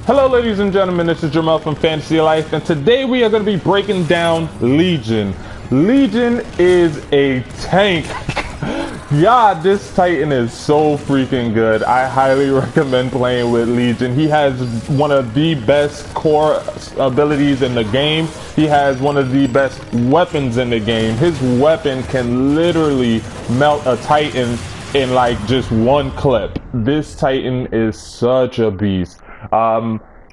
Hello ladies and gentlemen, this is Jamel from Fantasy Life, and today we are going to be breaking down Legion. Legion is a tank. God, this Titan is so freaking good. I highly recommend playing with Legion. He has one of the best core abilities in the game. He has one of the best weapons in the game. His weapon can literally melt a Titan in like just one clip. This Titan is such a beast.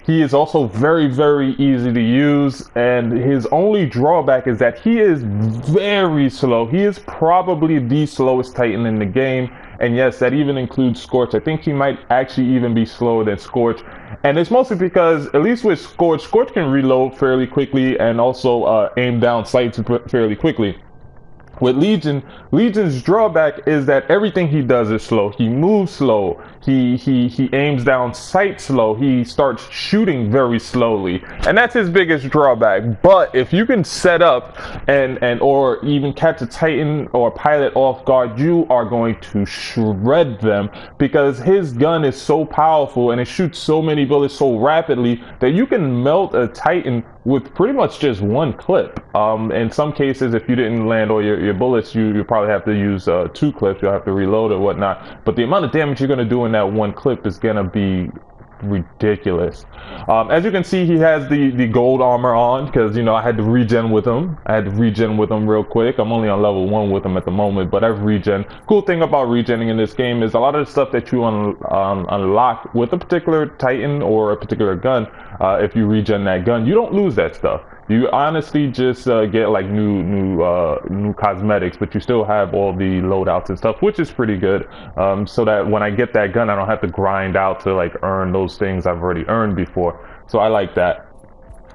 He is also very, very easy to use, and his only drawback is that he is very slow. He is probably the slowest Titan in the game, and yes, that even includes Scorch. I think he might actually even be slower than Scorch, and it's mostly because, at least with Scorch, Scorch can reload fairly quickly and also aim down sights fairly quickly. With Legion, Legion's drawback is that everything he does is slow. He moves slow. He aims down sight slow. He starts shooting very slowly, and that's his biggest drawback. But if you can set up and or even catch a Titan or a pilot off guard, you are going to shred them, because his gun is so powerful and it shoots so many bullets so rapidly that you can melt a Titan with pretty much just one clip. In some cases, if you didn't land all your bullets, you probably have to use two clips. You'll have to reload or whatnot. But the amount of damage you're going to do in that one clip is going to be ridiculous. As you can see, he has the gold armor on, because I had to regen with him. Real quick. I'm only on level 1 with him at the moment, but I've regen. Cool thing about regenning in this game is a lot of the stuff that you unlock with a particular Titan or a particular gun, if you regen that gun, you don't lose that stuff. You honestly just get like new cosmetics, but you still have all the loadouts and stuff, which is pretty good. So that when I get that gun, I don't have to grind out to like earn those things I've already earned before. So I like that.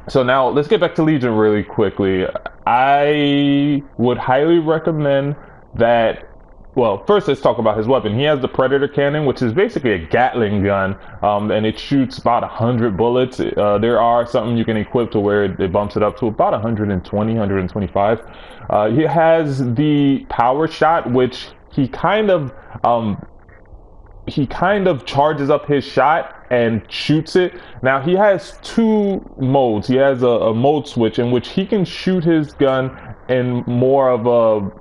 So now let's get back to Legion really quickly. I would highly recommend that. Well, first let's talk about his weapon. He has the Predator cannon, which is basically a Gatling gun, and it shoots about 100 bullets. There are something you can equip to where it bumps it up to about 120, 125. He has the power shot, which he kind of charges up his shot and shoots it. Now he has two modes. He has a mode switch in which he can shoot his gun in more of a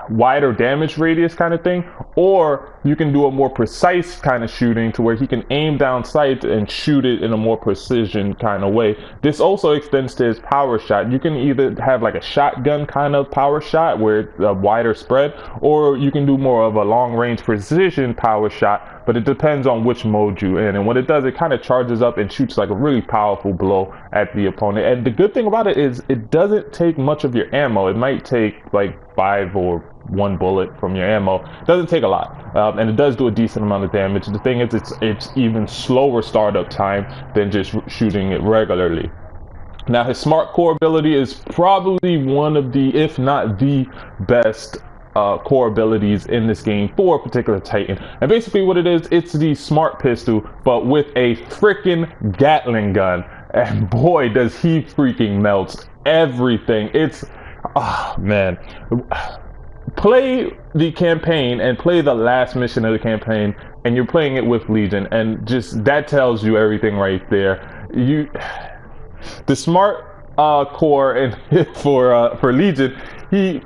wider damage radius kind of thing, or you can do a more precise kind of shooting to where he can aim down sight and shoot it in a more precision kind of way. This also extends to his power shot. You can either have like a shotgun kind of power shot where it's a wider spread, or you can do more of a long range precision power shot, but it depends on which mode you're in. And what it does, it kind of charges up and shoots like a really powerful blow at the opponent. And the good thing about it is it doesn't take much of your ammo. It might take like 5 or 1 bullet from your ammo. It doesn't take a lot, and it does do a decent amount of damage. The thing is, it's even slower startup time than just shooting it regularly. Now his smart core ability is probably one of the, if not the best core abilities in this game for a particular Titan. And basically what it is, it's the smart pistol, but with a freaking Gatling gun. And boy, does he freaking melts everything. It's, oh man. Play the campaign and play the last mission of the campaign, and you're playing it with Legion, and just that tells you everything right there. The smart core and for Legion, he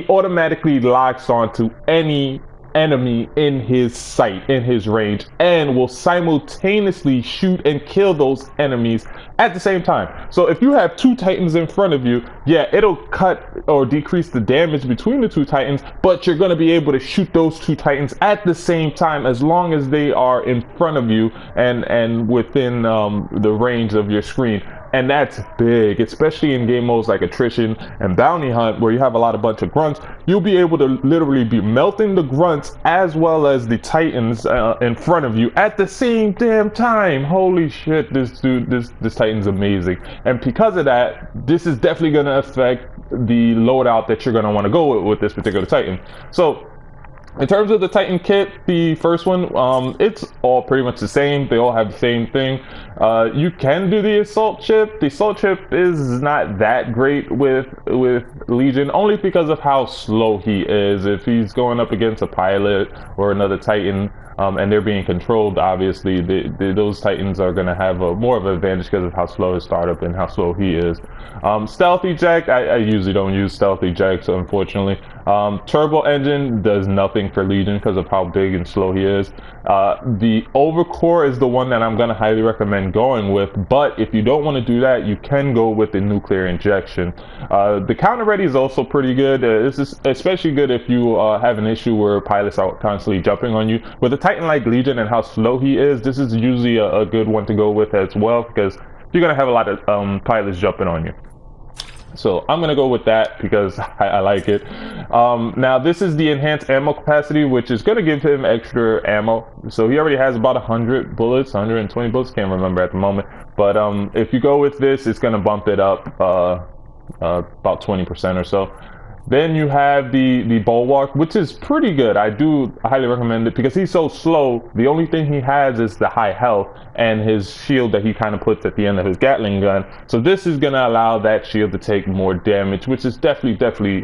automatically locks onto any enemy in his sight, in his range, and will simultaneously shoot and kill those enemies at the same time. So if you have 2 Titans in front of you, yeah, it'll cut or decrease the damage between the 2 Titans, but you're going to be able to shoot those 2 Titans at the same time, as long as they are in front of you and within the range of your screen. And that's big, especially in game modes like Attrition and Bounty Hunt, where you have a bunch of grunts. You'll be able to literally be melting the grunts as well as the Titans in front of you at the same damn time. Holy shit, this Titan's amazing. And because of that, this is definitely going to affect the loadout that you're going to want to go with this particular Titan. So in terms of the Titan kit, the first one, it's all pretty much the same. They all have the same thing. You can do the assault chip. The assault chip is not that great with Legion, only because of how slow he is. If he's going up against a pilot or another Titan, and they're being controlled, obviously those Titans are going to have more of an advantage because of how slow his startup and how slow he is. Stealth eject, I usually don't use stealth ejects, unfortunately. Turbo engine does nothing for Legion because of how big and slow he is. The overcore is the one that I'm going to highly recommend going with, but if you don't want to do that, you can go with the nuclear injection. The counter ready is also pretty good. This is especially good if you have an issue where pilots are constantly jumping on you. With a Titan like Legion and how slow he is, this is usually a good one to go with as well, because you're going to have a lot of pilots jumping on you. So I'm going to go with that because I like it. Now this is the enhanced ammo capacity, which is going to give him extra ammo. So he already has about 100 bullets, 120 bullets, can't remember at the moment. But if you go with this, it's going to bump it up about 20% or so. Then you have the Bulwark, which is pretty good. I do highly recommend it because he's so slow. The only thing he has is the high health and his shield that he kind of puts at the end of his Gatling gun. So this is going to allow that shield to take more damage, which is definitely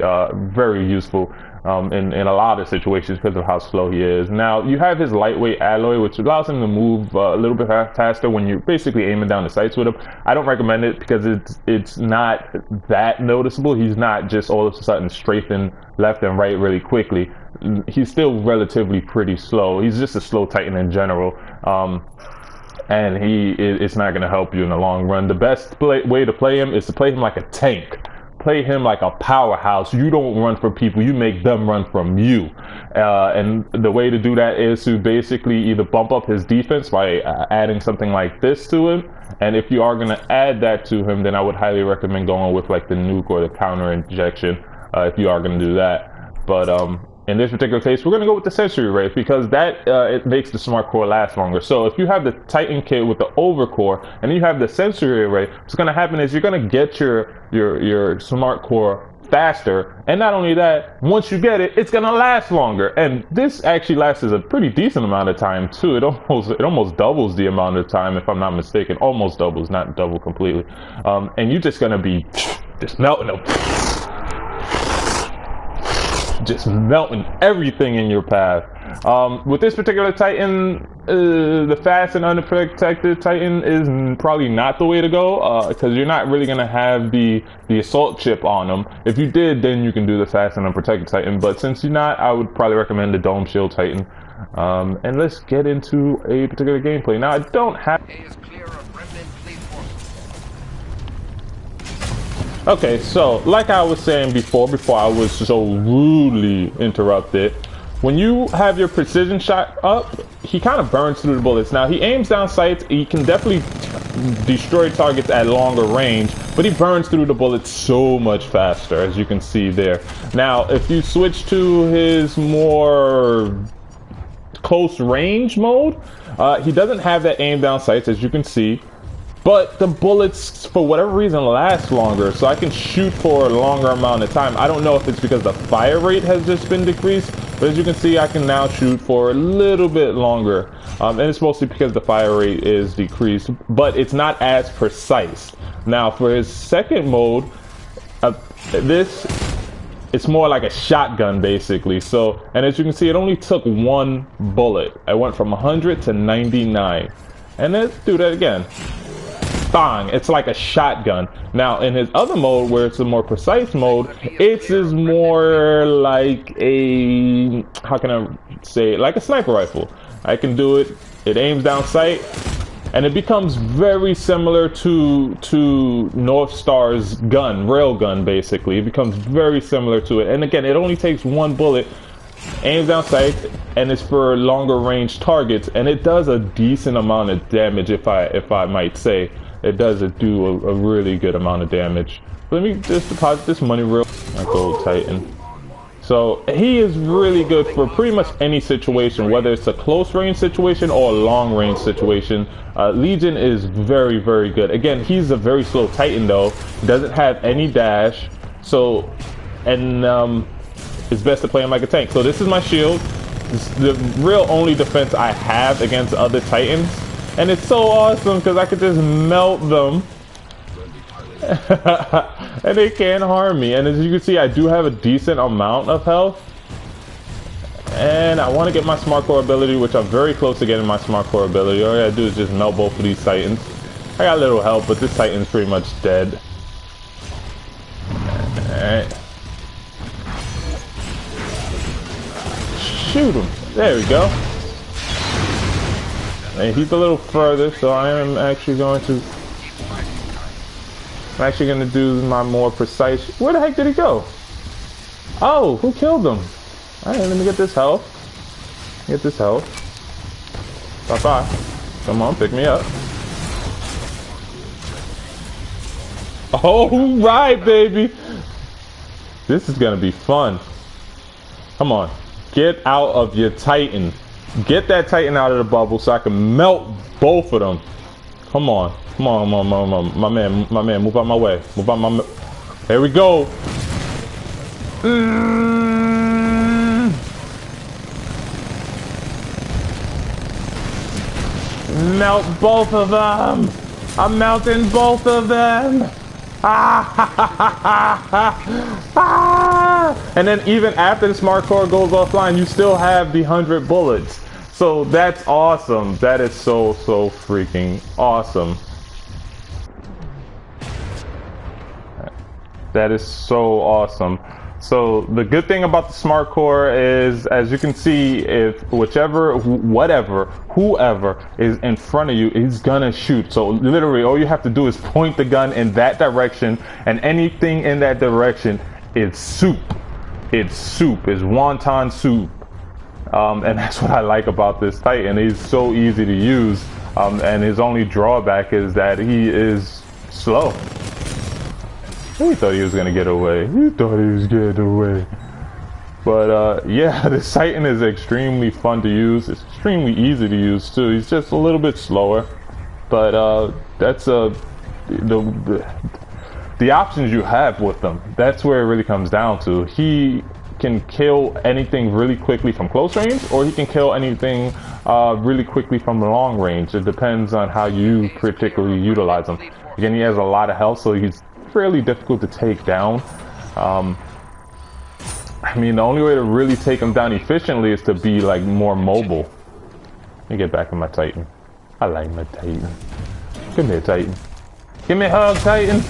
very useful in a lot of situations because of how slow he is. Now you have his lightweight alloy, which allows him to move a little bit faster when you're basically aiming down the sights with him. I don't recommend it because it's not that noticeable. He's not just all of a sudden strafing left and right really quickly. He's still relatively pretty slow. He's just a slow Titan in general. And it's not going to help you in the long run. The best way to play him is to play him like a tank. Play him like a powerhouse. You don't run from people, you make them run from you. And the way to do that is to basically either bump up his defense by adding something like this to him. And if you are going to add that to him, then I would highly recommend going with like the nuke or the counter injection if you are going to do that. But in this particular case, we're going to go with the sensory ray because that it makes the smart core last longer. So if you have the Titan kit with the overcore and you have the sensory ray, what's going to happen is you're going to get your smart core faster, and not only that, once you get it, it's going to last longer. And this actually lasts a pretty decent amount of time too. It almost doubles the amount of time, if I'm not mistaken. Almost doubles, not double completely. And you're just going to be just melting them. Just melting everything in your path. With this particular Titan, the fast and unprotected Titan is probably not the way to go because you're not really going to have the assault chip on them. If you did, then you can do the fast and unprotected Titan, but since you're not, I would probably recommend the Dome Shield Titan. And let's get into a particular gameplay. Now I don't have... Okay, so like I was saying before I was so rudely interrupted, when you have your precision shot up, he kind of burns through the bullets. Now he aims down sights, he can definitely destroy targets at longer range, but he burns through the bullets so much faster, as you can see there. Now if you switch to his more close range mode, he doesn't have that aim down sights, as you can see. But the bullets, for whatever reason, last longer, so I can shoot for a longer amount of time. I don't know if it's because the fire rate has just been decreased, but as you can see, I can now shoot for a little bit longer. And it's mostly because the fire rate is decreased, but it's not as precise. Now, for his second mode, it's more like a shotgun, basically. So, and as you can see, it only took one bullet. I went from 100 to 99. And let's do that again. Bang, it's like a shotgun. Now in his other mode, where it's a more precise mode, it's more like a, how can I say it, like a sniper rifle. I can do it, it aims down sight, and it becomes very similar to North Star's gun, railgun basically. It becomes very similar to it, and again, it only takes one bullet, aims down sight, and it's for longer range targets, and it does a decent amount of damage, if I might say. It does do a really good amount of damage. Let me just deposit this money real. My gold Titan. So he is really good for pretty much any situation, whether it's a close range situation or a long range situation. Legion is very, very good. Again, he's a very slow Titan though. He doesn't have any dash. So, and it's best to play him like a tank. So this is my shield. This is the real only defense I have against other Titans. And it's so awesome because I could just melt them and they can't harm me. And as you can see, I do have a decent amount of health. And I want to get my smart core ability, which I'm very close to getting my smart core ability. All I gotta do is just melt both of these Titans. I got a little help, but this Titan's pretty much dead. Alright. Shoot him. There we go. And he's a little further, so I am actually going to... I'm actually going to do my more precise... Where the heck did he go? Oh, who killed him? Alright, let me get this health. Get this health. Bye-bye. Come on, pick me up. All right, baby. This is going to be fun. Come on. Get out of your Titan. Get that Titan out of the bubble so I can melt both of them. Come on. Come on, my man, move out my way. Move out my... There we go. Melt both of them. I'm melting both of them. And then even after the smart core goes offline, you still have the 100 bullets. So that's awesome. That is so freaking awesome. That is so awesome. So the good thing about the smart core is, as you can see, if whoever is in front of you is gonna shoot. So literally all you have to do is point the gun in that direction, and anything in that direction is soup. It's soup. It's wonton soup. And that's what I like about this Titan. He's so easy to use, and his only drawback is that he is slow. He thought he was gonna get away. He thought he was getting away. But yeah, this Titan is extremely fun to use. It's extremely easy to use too. He's just a little bit slower, but that's the options you have with them. That's where it really comes down to. He can kill anything really quickly from close range, or he can kill anything really quickly from long range. It depends on how you particularly utilize him. Again, he has a lot of health, so he's fairly difficult to take down. I mean, the only way to really take him down efficiently is to be like more mobile. Let me get back in my Titan. I like my Titan. Give me a Titan. Give me a hug, Titan.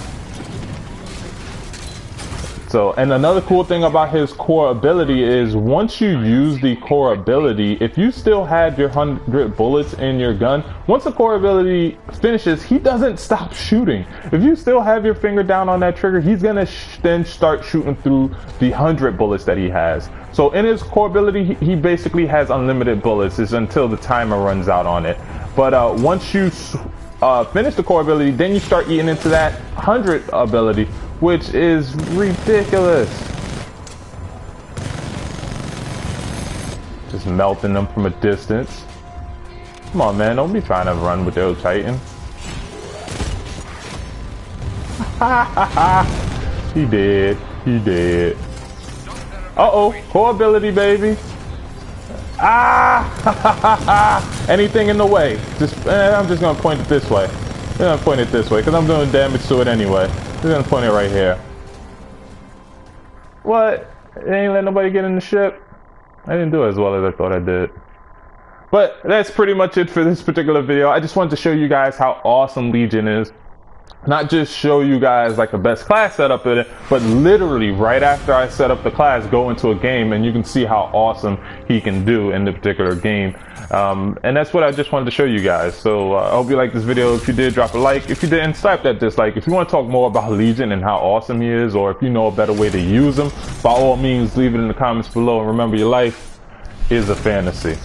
So, and another cool thing about his core ability is once you use the core ability, if you still had your 100 bullets in your gun, once the core ability finishes, he doesn't stop shooting. If you still have your finger down on that trigger, he's gonna then start shooting through the 100 bullets that he has. So in his core ability, he basically has unlimited bullets. It's until the timer runs out on it. But once you finish the core ability, then you start eating into that 100 ability, which is ridiculous. Just melting them from a distance. Come on, man, don't be trying to run with the old Titan. He did. He did. Uh-oh, core ability, baby. Anything in the way. I'm just gonna point it this way. I'm gonna point it this way because I'm doing damage to it anyway. I'm gonna point it right here. What? It ain't let nobody get in the ship? I didn't do as well as I thought I did. But that's pretty much it for this particular video. I just wanted to show you guys how awesome Legion is. Not just show you guys like the best class setup in it, but literally right after I set up the class, go into a game and you can see how awesome he can do in the particular game. And that's what I just wanted to show you guys. So I hope you liked this video. If you did, drop a like. If you didn't, slap that dislike. If you want to talk more about Legion and how awesome he is, or if you know a better way to use him, by all means leave it in the comments below. And remember, your life is a fantasy.